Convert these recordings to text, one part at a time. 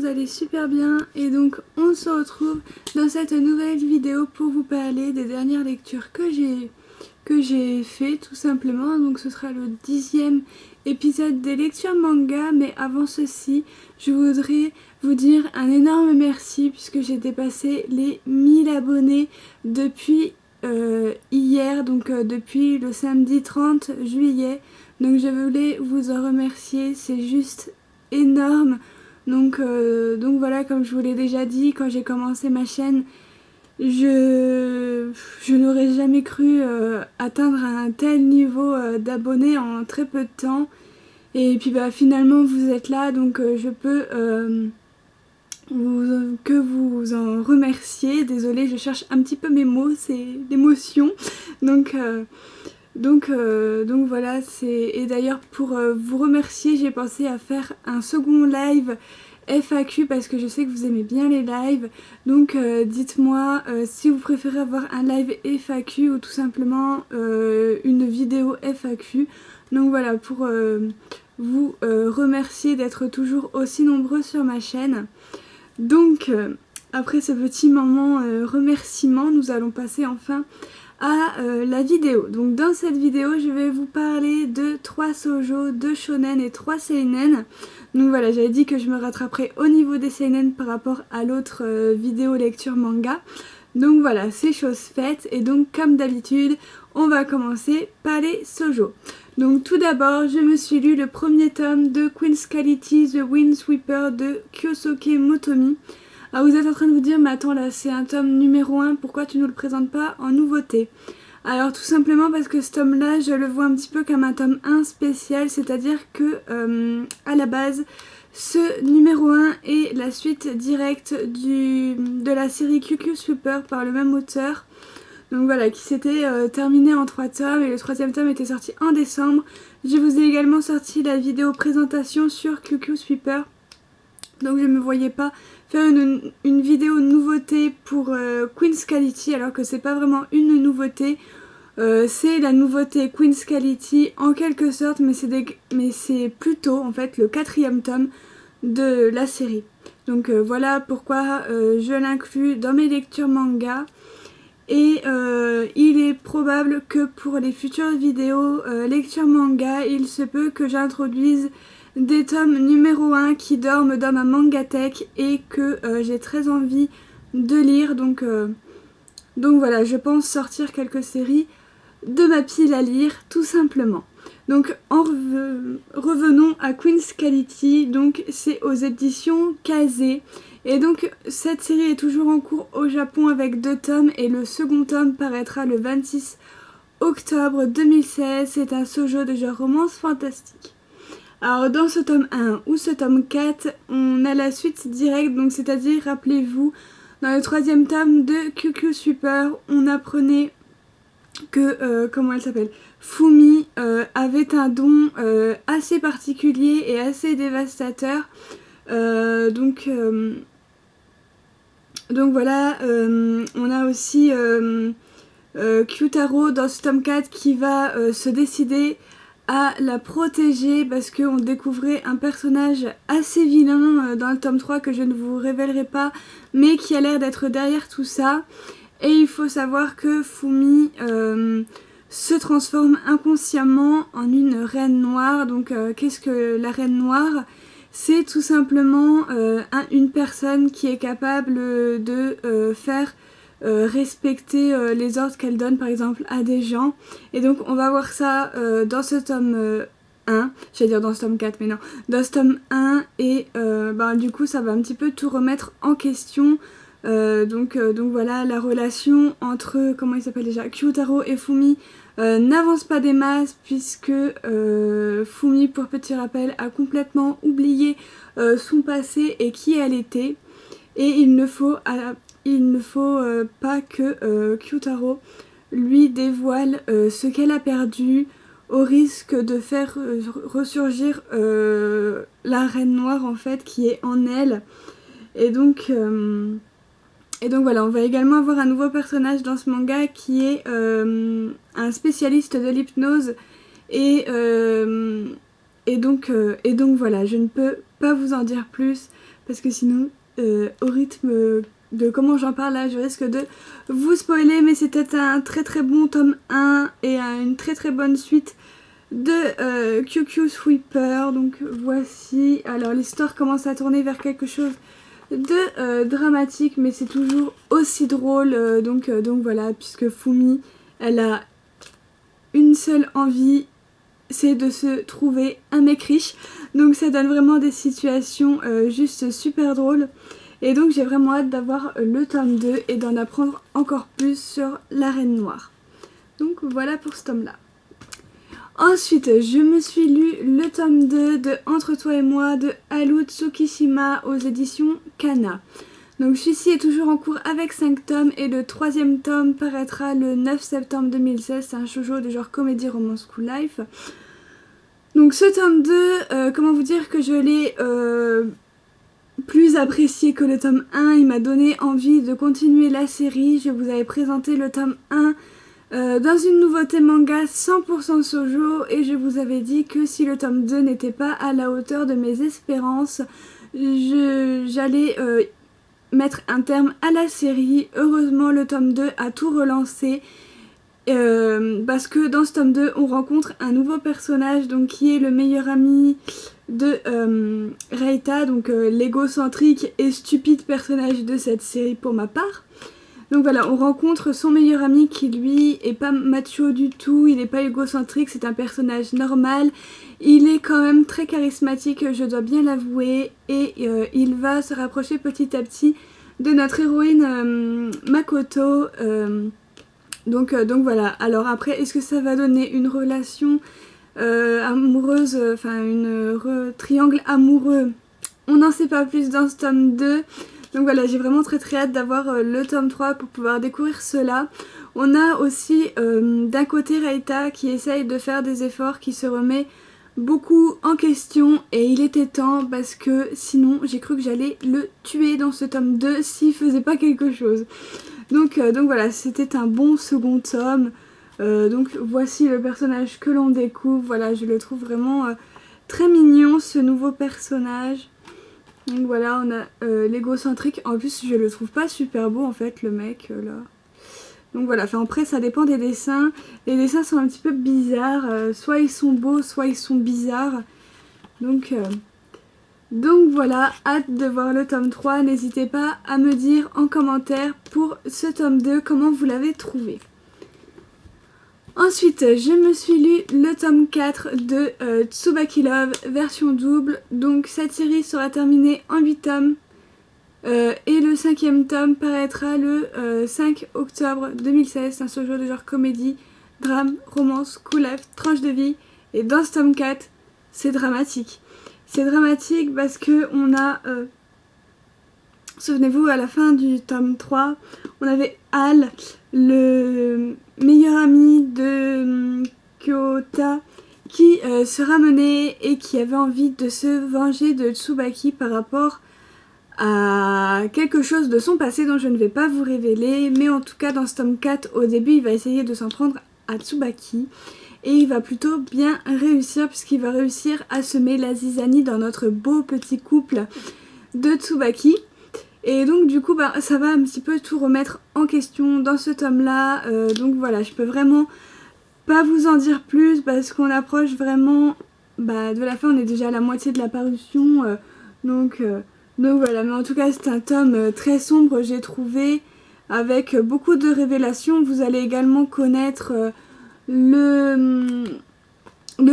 allez super bien et donc on se retrouve dans cette nouvelle vidéo pour vous parler des dernières lectures que j'ai fait tout simplement. Donc ce sera le 10e épisode des lectures manga, mais avant ceci je voudrais vous dire un énorme merci puisque j'ai dépassé les 1000 abonnés depuis hier, donc depuis le samedi 30 juillet. Donc je voulais vous en remercier, c'est juste énorme. Donc voilà, comme je vous l'ai déjà dit, quand j'ai commencé ma chaîne, je n'aurais jamais cru atteindre un tel niveau d'abonnés en très peu de temps. Et puis finalement vous êtes là, donc je peux que vous en remercier. Désolée, je cherche un petit peu mes mots, c'est l'émotion. Donc voilà, et d'ailleurs pour vous remercier, j'ai pensé à faire un second live FAQ parce que je sais que vous aimez bien les lives. Donc dites-moi si vous préférez avoir un live FAQ ou tout simplement une vidéo FAQ. Donc voilà, pour vous remercier d'être toujours aussi nombreux sur ma chaîne. Donc après ce petit moment remerciement, nous allons passer enfin à la vidéo. Donc dans cette vidéo je vais vous parler de 3 shoujo, 2 shonen et 3 seinen. Donc voilà, j'avais dit que je me rattraperais au niveau des seinen par rapport à l'autre vidéo lecture manga. Donc voilà, c'est chose faite et donc comme d'habitude on va commencer par les shoujo. Donc tout d'abord je me suis lu le premier tome de Queen's Quality The Windsweeper de Kyosuke Motomi. Ah, vous êtes en train de vous dire, mais attends là c'est un tome numéro 1, pourquoi tu nous le présentes pas en nouveauté? Alors tout simplement parce que ce tome là je le vois un petit peu comme un tome 1 spécial, c'est-à-dire que à la base ce numéro 1 est la suite directe de la série QQ Super par le même auteur. Donc voilà, qui s'était terminé en 3 tomes et le 3e tome était sorti en décembre. Je vous ai également sorti la vidéo présentation sur QQ Sweeper. Donc je ne me voyais pas faire une vidéo nouveauté pour Queen's Quality alors que c'est pas vraiment une nouveauté. C'est la nouveauté Queen's Quality en quelque sorte, mais c'est plutôt en fait le 4e tome de la série. Donc voilà pourquoi je l'inclus dans mes lectures manga. Et il est probable que pour les futures vidéos lecture manga, il se peut que j'introduise des tomes numéro 1 qui dorment dans ma mangatech et que j'ai très envie de lire. Donc voilà, je pense sortir quelques séries de ma pile à lire tout simplement. Donc revenons à Queen's Quality, donc c'est aux éditions Kazé. Et donc cette série est toujours en cours au Japon avec 2 tomes et le second tome paraîtra le 26 octobre 2016. C'est un shoujo de genre romance fantastique. Alors dans ce tome 1 ou ce tome 4, on a la suite directe, donc c'est-à-dire, rappelez-vous, dans le 3e tome de QQ Super, on apprenait que, comment elle s'appelle, Fumi avait un don assez particulier et assez dévastateur. Donc voilà, on a aussi Kyutaro dans ce tome 4 qui va se décider à la protéger parce qu'on découvrait un personnage assez vilain dans le tome 3 que je ne vous révélerai pas, mais qui a l'air d'être derrière tout ça. Et il faut savoir que Fumi se transforme inconsciemment en une reine noire. Donc qu'est-ce que la reine noire? C'est tout simplement une personne qui est capable de faire respecter les ordres qu'elle donne par exemple à des gens. Et donc on va voir ça dans ce tome 1, j'allais dire dans ce tome 4 mais non, dans ce tome 1 et du coup ça va un petit peu tout remettre en question. Donc voilà, la relation entre, comment il s'appelle déjà, Kyutaro et Fumi n'avance pas des masses puisque Fumi, pour petit rappel, a complètement oublié son passé et qui elle était. Et il ne faut pas que Kyutaro lui dévoile ce qu'elle a perdu au risque de faire ressurgir la reine noire en fait qui est en elle. Et donc voilà, on va également avoir un nouveau personnage dans ce manga qui est un spécialiste de l'hypnose et donc voilà, je ne peux pas vous en dire plus parce que sinon au rythme de comment j'en parle là, je risque de vous spoiler, mais c'était un très très bon tome 1 et une très très bonne suite de QQ Sweeper. Donc voici, alors l'histoire commence à tourner vers quelque chose de dramatique, mais c'est toujours aussi drôle, donc voilà, puisque Fumi, elle a une seule envie, c'est de se trouver un mec riche, donc ça donne vraiment des situations juste super drôles. Et donc j'ai vraiment hâte d'avoir le tome 2 et d'en apprendre encore plus sur la Reine Noire. Donc voilà pour ce tome là. Ensuite, je me suis lu le tome 2 de Entre toi et moi de Haru Tsukishima aux éditions Kana. Donc celui-ci est toujours en cours avec 5 tomes et le 3e tome paraîtra le 9 septembre 2016. C'est un shoujo de genre comédie romance school life. Donc ce tome 2, comment vous dire que je l'ai plus apprécié que le tome 1, il m'a donné envie de continuer la série. Je vous avais présenté le tome 1 dans une nouveauté manga 100% shoujo et je vous avais dit que si le tome 2 n'était pas à la hauteur de mes espérances, j'allais mettre un terme à la série. Heureusement, le tome 2 a tout relancé. Parce que dans ce tome 2 on rencontre un nouveau personnage, donc qui est le meilleur ami de Reita, donc l'égocentrique et stupide personnage de cette série pour ma part. Donc voilà, on rencontre son meilleur ami qui lui est pas macho du tout, il est pas égocentrique, c'est un personnage normal, il est quand même très charismatique, je dois bien l'avouer, et il va se rapprocher petit à petit de notre héroïne Makoto. Donc voilà, alors après, est-ce que ça va donner une relation amoureuse, enfin triangle amoureux? On n'en sait pas plus dans ce tome 2. Donc voilà, j'ai vraiment très très hâte d'avoir le tome 3 pour pouvoir découvrir cela. On a aussi d'un côté Reita qui essaye de faire des efforts, qui se remet beaucoup en question, et il était temps parce que sinon j'ai cru que j'allais le tuer dans ce tome 2 s'il faisait pas quelque chose. Donc voilà, c'était un bon second tome. Donc voici le personnage que l'on découvre. Voilà, je le trouve vraiment très mignon, ce nouveau personnage. Donc voilà, on a l'égocentrique. En plus, je le trouve pas super beau en fait, le mec là. Donc voilà, enfin après ça dépend des dessins. Les dessins sont un petit peu bizarres. Soit ils sont beaux, soit ils sont bizarres. Donc voilà, hâte de voir le tome 3. N'hésitez pas à me dire en commentaire pour ce tome 2 comment vous l'avez trouvé. Ensuite, je me suis lu le tome 4 de Tsubaki Love version double. Donc cette série sera terminée en 8 tomes. Et le 5e tome paraîtra le 5 octobre 2016. C'est un shoujo de genre comédie, drame, romance, cool life, tranche de vie. Et dans ce tome 4, c'est dramatique. C'est dramatique parce que on a... souvenez-vous, à la fin du tome 3, on avait Al, le meilleur ami de Kyota, qui se ramenait et qui avait envie de se venger de Tsubaki par rapport à quelque chose de son passé dont je ne vais pas vous révéler. Mais en tout cas, dans ce tome 4, au début, il va essayer de s'en prendre à Tsubaki. Et il va plutôt bien réussir, puisqu'il va réussir à semer la zizanie dans notre beau petit couple de Tsubaki. Et donc du coup ça va un petit peu tout remettre en question dans ce tome là. Donc voilà, je peux vraiment pas vous en dire plus parce qu'on approche vraiment de la fin. On est déjà à la moitié de la parution. Donc voilà, mais en tout cas c'est un tome très sombre, j'ai trouvé, avec beaucoup de révélations. Vous allez également connaître le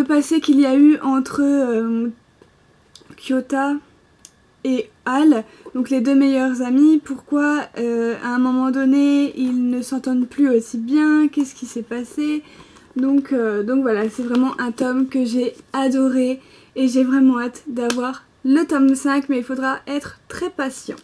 passé qu'il y a eu entre Kyota et Al, donc les deux meilleurs amis. Pourquoi à un moment donné ils ne s'entendent plus aussi bien, qu'est-ce qui s'est passé. Donc voilà, c'est vraiment un tome que j'ai adoré et j'ai vraiment hâte d'avoir le tome 5, mais il faudra être très patient.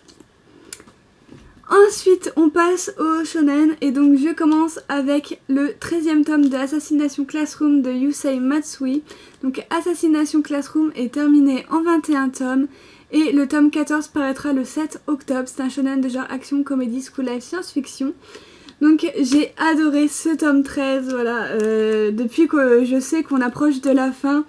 Ensuite on passe au shonen et donc je commence avec le 13e tome de Assassination Classroom de Yusei Matsui. Donc Assassination Classroom est terminé en 21 tomes. Et le tome 14 paraîtra le 7 octobre. C'est un shonen de genre action, comédie, school life, science-fiction. Donc j'ai adoré ce tome 13, voilà. Depuis que je sais qu'on approche de la fin,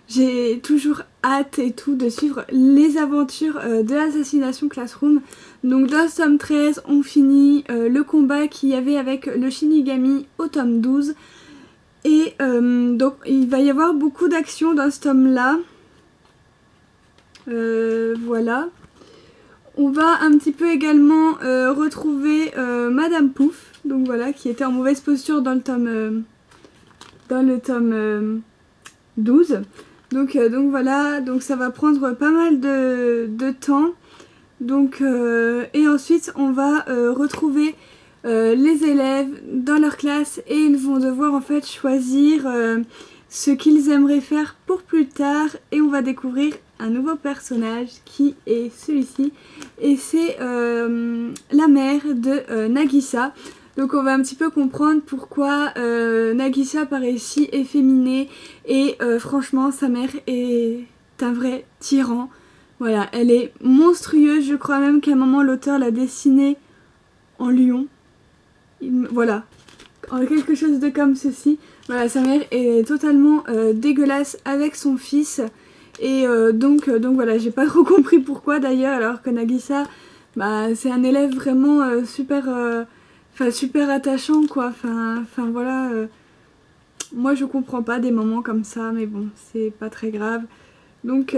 j'ai toujours hâte et tout de suivre les aventures de Assassination Classroom. Donc dans ce tome 13 on finit le combat qu'il y avait avec le Shinigami au tome 12. Et donc il va y avoir beaucoup d'actions dans ce tome là. Voilà. On va un petit peu également retrouver Madame Pouf, donc voilà, qui était en mauvaise posture dans le tome 12. Donc voilà, donc ça va prendre pas mal de temps. Donc et ensuite on va retrouver les élèves dans leur classe et ils vont devoir en fait choisir ce qu'ils aimeraient faire pour plus tard, et on va découvrir un nouveau personnage qui est celui-ci, et c'est la mère de Nagisa. Donc on va un petit peu comprendre pourquoi Nagisa paraît si efféminée, et franchement sa mère est un vrai tyran. Voilà, elle est monstrueuse, je crois même qu'à un moment l'auteur l'a dessinée en lion. Voilà, en quelque chose de comme ceci. Voilà, sa mère est totalement dégueulasse avec son fils. Et donc voilà, j'ai pas trop compris pourquoi d'ailleurs, alors que Nagisa, bah, c'est un élève vraiment super attachant quoi. Enfin voilà, moi je comprends pas des moments comme ça, mais bon, c'est pas très grave. Donc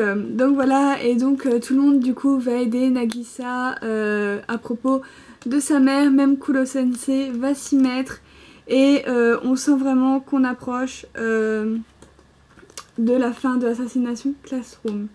voilà, et donc tout le monde du coup va aider Nagisa à propos de sa mère, même Kuro Sensei va s'y mettre, et on sent vraiment qu'on approche de la fin de Assassination Classroom.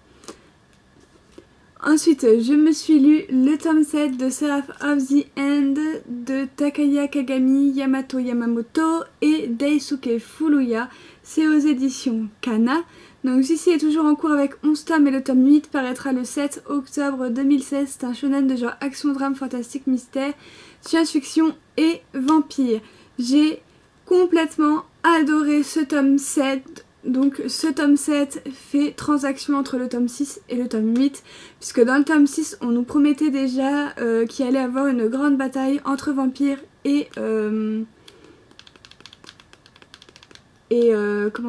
Ensuite, je me suis lu le tome 7 de Seraph of the End de Takaya Kagami, Yamato Yamamoto et Daisuke Furuya. C'est aux éditions Kana. Donc ceci est toujours en cours avec 11 tomes et le tome 8 paraîtra le 7 octobre 2016. C'est un shonen de genre action, drame, fantastique, mystère, science-fiction et vampire. J'ai complètement adoré ce tome 7. Donc ce tome 7 fait transaction entre le tome 6 et le tome 8, puisque dans le tome 6 on nous promettait déjà qu'il allait avoir une grande bataille entre vampires et comment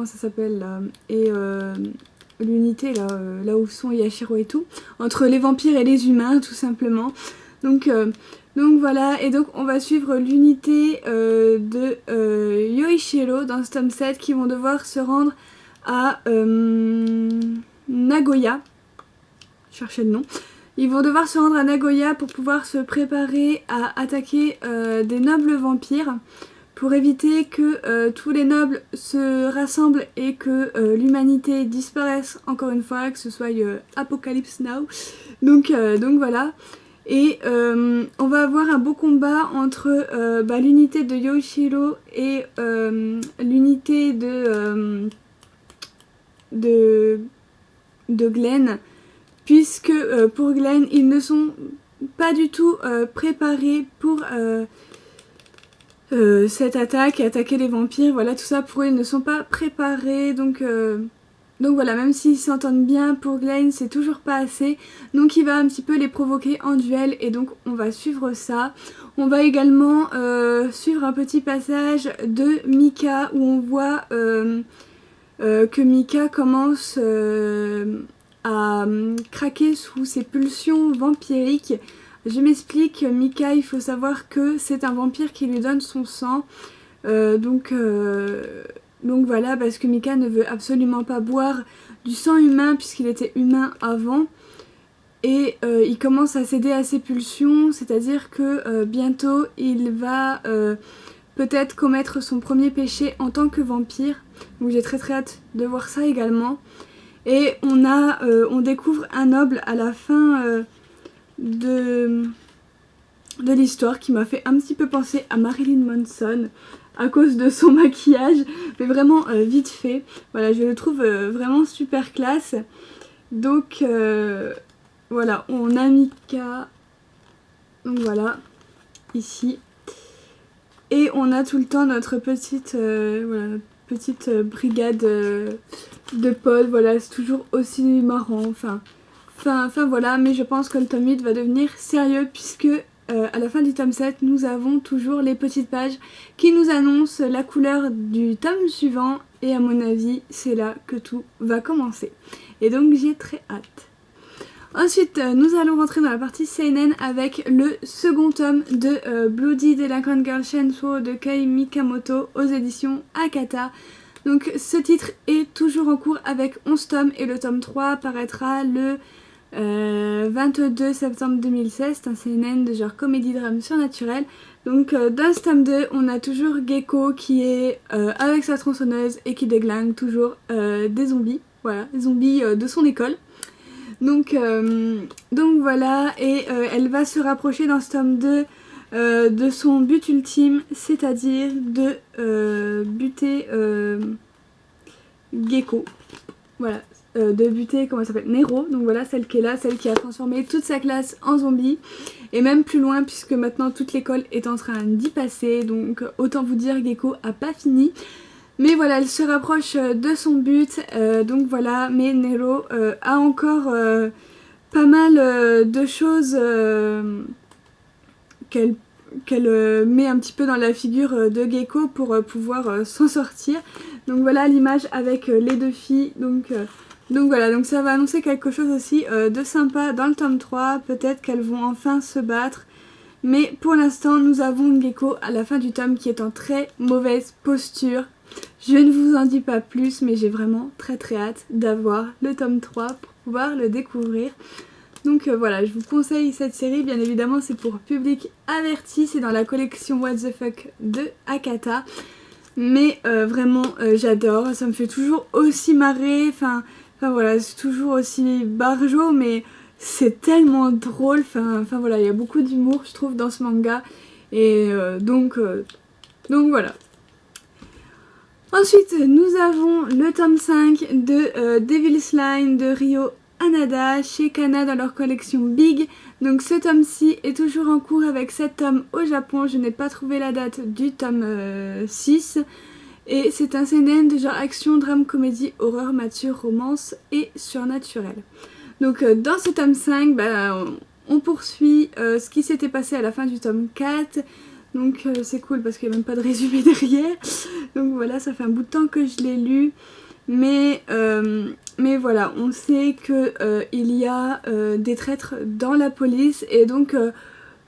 ça s'appelle là, et l'unité là où sont Yashiro et tout, entre les vampires et les humains tout simplement. Donc voilà, et donc on va suivre l'unité de Yoichiro dans ce tome 7 qui vont devoir se rendre à Nagoya. Cherchez le nom. Ils vont devoir se rendre à Nagoya pour pouvoir se préparer à attaquer des nobles vampires, pour éviter que tous les nobles se rassemblent et que l'humanité disparaisse encore une fois, que ce soit Apocalypse Now. Donc voilà. Et on va avoir un beau combat entre l'unité de Yoichiro et l'unité de Glenn, puisque pour Glenn, ils ne sont pas du tout préparés pour cette attaque, attaquer les vampires. Voilà, tout ça pour eux, ils ne sont pas préparés, donc voilà, même s'ils s'entendent bien, pour Glenn c'est toujours pas assez, donc il va un petit peu les provoquer en duel, et donc on va suivre ça. On va également suivre un petit passage de Mika où on voit que Mika commence à craquer sous ses pulsions vampiriques. Je m'explique, Mika, il faut savoir que c'est un vampire qui lui donne son sang, donc voilà, parce que Mika ne veut absolument pas boire du sang humain puisqu'il était humain avant, et il commence à céder à ses pulsions, c'est-à-dire que bientôt il va peut-être commettre son premier péché en tant que vampire, donc j'ai très hâte de voir ça également. Et on découvre un noble à la fin de l'histoire qui m'a fait un petit peu penser à Marilyn Manson à cause de son maquillage, mais vraiment vite fait. Voilà, je le trouve vraiment super classe. Donc voilà, on a Mika, donc voilà, ici. Et on a tout le temps notre petite brigade de potes. Voilà, c'est toujours aussi marrant, enfin voilà, mais je pense que le tome 8 va devenir sérieux, puisque à la fin du tome 7, nous avons toujours les petites pages qui nous annoncent la couleur du tome suivant, et à mon avis c'est là que tout va commencer. Et donc j'ai très hâte. Ensuite, nous allons rentrer dans la partie seinen avec le second tome de Bloody Delinquent Girl Shenso de Kei Mikamoto aux éditions Akata. Donc ce titre est toujours en cours avec 11 tomes et le tome 3 paraîtra le 22 septembre 2016. C'est un seinen de genre comédie-drame surnaturel. Donc dans ce tome 2, on a toujours Gecko qui est avec sa tronçonneuse et qui déglingue toujours des zombies. Voilà, des zombies de son école. Donc voilà, et elle va se rapprocher dans ce tome 2 de son but ultime, c'est-à-dire de buter Gecko. Voilà, de buter, comment elle s'appelle, Nero. Donc voilà, celle qui est là, celle qui a transformé toute sa classe en zombie. Et même plus loin, puisque maintenant toute l'école est en train d'y passer. Donc autant vous dire, Gecko a pas fini. Mais voilà, elle se rapproche de son but, donc voilà, mais Nero a encore pas mal de choses qu'elle met un petit peu dans la figure de Gecko pour pouvoir s'en sortir. Donc voilà l'image avec les deux filles, donc voilà, donc ça va annoncer quelque chose aussi de sympa dans le tome 3, peut-être qu'elles vont enfin se battre. Mais pour l'instant, nous avons Gecko à la fin du tome qui est en très mauvaise posture. Je ne vous en dis pas plus, mais j'ai vraiment très hâte d'avoir le tome 3 pour pouvoir le découvrir. Donc voilà, je vous conseille cette série, bien évidemment c'est pour public averti, c'est dans la collection What the Fuck de Akata. Mais vraiment j'adore, ça me fait toujours aussi marrer, enfin voilà, c'est toujours aussi barjo, mais c'est tellement drôle, enfin voilà, il y a beaucoup d'humour je trouve dans ce manga, et donc voilà. Ensuite, nous avons le tome 5 de Devil's Line de Ryo Hanada chez Kana dans leur collection Big. Donc ce tome-ci est toujours en cours avec 7 tomes au Japon. Je n'ai pas trouvé la date du tome 6. Et c'est un seinen de genre action, drame, comédie, horreur, mature, romance et surnaturel. Donc dans ce tome 5, on poursuit ce qui s'était passé à la fin du tome 4. Donc c'est cool parce qu'il n'y a même pas de résumé derrière. Donc voilà, ça fait un bout de temps que je l'ai lu. Mais voilà, on sait qu'il y a des traîtres dans la police. Et donc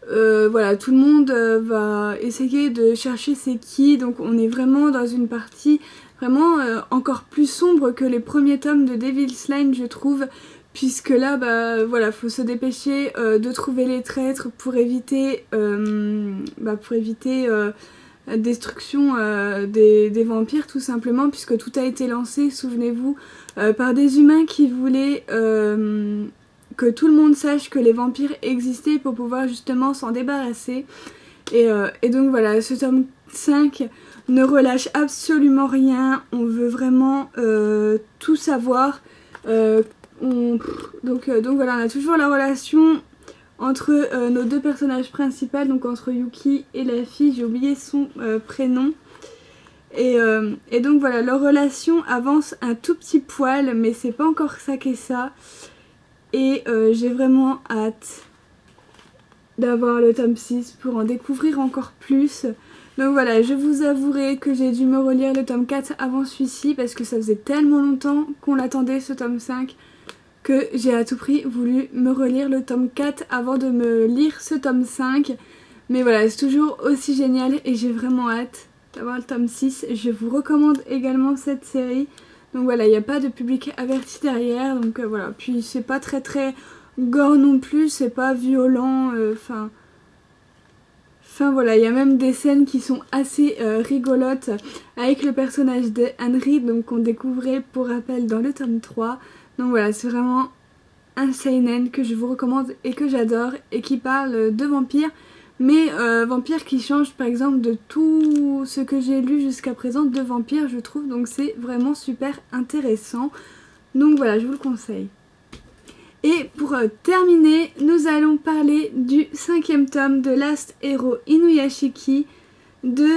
voilà, tout le monde va essayer de chercher c'est qui. Donc on est vraiment dans une partie vraiment encore plus sombre que les premiers tomes de Devil's Line, je trouve. Puisque là, voilà, faut se dépêcher de trouver les traîtres pour éviter destruction des vampires, tout simplement, puisque tout a été lancé, souvenez-vous, par des humains qui voulaient que tout le monde sache que les vampires existaient pour pouvoir justement s'en débarrasser. Et donc voilà, ce tome 5 ne relâche absolument rien, on veut vraiment tout savoir. Donc voilà, on a toujours la relation entre nos deux personnages principaux, donc entre Yuki et la fille, j'ai oublié son prénom. Et donc voilà, leur relation avance un tout petit poil, mais c'est pas encore ça qu'est ça. Et j'ai vraiment hâte d'avoir le tome 6 pour en découvrir encore plus. Donc voilà, je vous avouerai que j'ai dû me relire le tome 4 avant celui-ci parce que ça faisait tellement longtemps qu'on l'attendait ce tome 5 que j'ai à tout prix voulu me relire le tome 4 avant de me lire ce tome 5. Mais voilà, c'est toujours aussi génial et j'ai vraiment hâte d'avoir le tome 6. Je vous recommande également cette série. Donc voilà, il n'y a pas de public averti derrière, donc voilà. Puis c'est pas très gore non plus, c'est pas violent, enfin voilà, il y a même des scènes qui sont assez rigolotes avec le personnage de Henry, donc qu'on découvrait pour rappel dans le tome 3. Donc voilà, c'est vraiment un seinen que je vous recommande et que j'adore et qui parle de vampires, mais vampires qui changent par exemple de tout ce que j'ai lu jusqu'à présent de vampires, je trouve, donc c'est vraiment super intéressant. Donc voilà, je vous le conseille. Et pour terminer, nous allons parler du 5e tome de Last Hero Inuyashiki de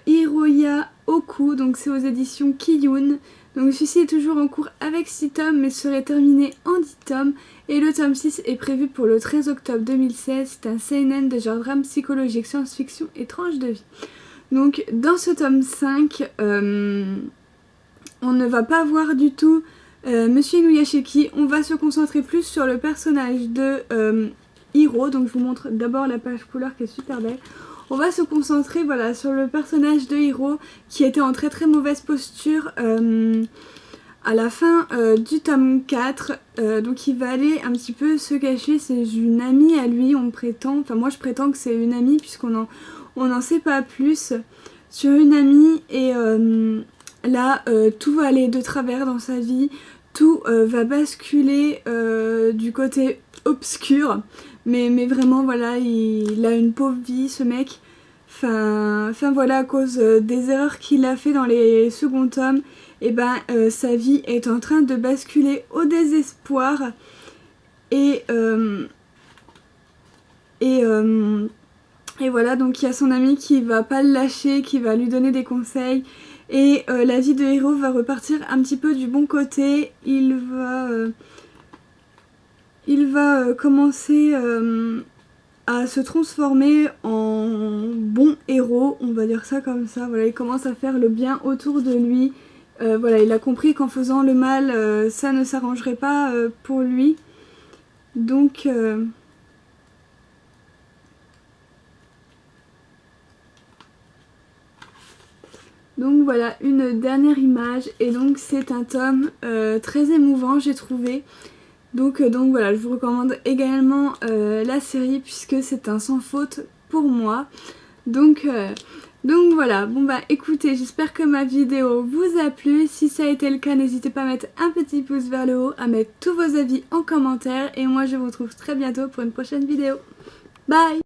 Hiroya Oku, donc c'est aux éditions Kiyun. Donc celui-ci est toujours en cours avec 6 tomes mais serait terminé en 10 tomes et le tome 6 est prévu pour le 13 octobre 2016. C'est un seinen de genre drame psychologique, science-fiction et tranche de vie. Donc dans ce tome 5, on ne va pas voir du tout Monsieur Inuyashiki. On va se concentrer plus sur le personnage de Hiro. Donc je vous montre d'abord la page couleur qui est super belle. On va se concentrer voilà, sur le personnage de Hiro qui était en très très mauvaise posture à la fin du tome 4. Donc il va aller un petit peu se cacher. C'est une amie à lui, on prétend. Enfin moi je prétends que c'est une amie puisqu'on n'en sait pas plus sur une amie. Et là tout va aller de travers dans sa vie. Tout va basculer du côté obscur. Mais vraiment voilà, il a une pauvre vie ce mec. Enfin voilà, à cause des erreurs qu'il a fait dans les seconds tomes, et ben sa vie est en train de basculer au désespoir. Et voilà, donc il y a son ami qui va pas le lâcher, qui va lui donner des conseils. Et la vie de Hiro va repartir un petit peu du bon côté. Il va commencer à se transformer en bon héros, on va dire ça comme ça. Voilà, il commence à faire le bien autour de lui. Voilà, il a compris qu'en faisant le mal, ça ne s'arrangerait pas pour lui. Donc voilà, une dernière image. Et donc c'est un tome très émouvant, j'ai trouvé. Donc voilà, je vous recommande également la série puisque c'est un sans faute pour moi. Donc voilà, bon bah écoutez, j'espère que ma vidéo vous a plu. Si ça a été le cas, n'hésitez pas à mettre un petit pouce vers le haut, à mettre tous vos avis en commentaire. Et moi je vous retrouve très bientôt pour une prochaine vidéo. Bye!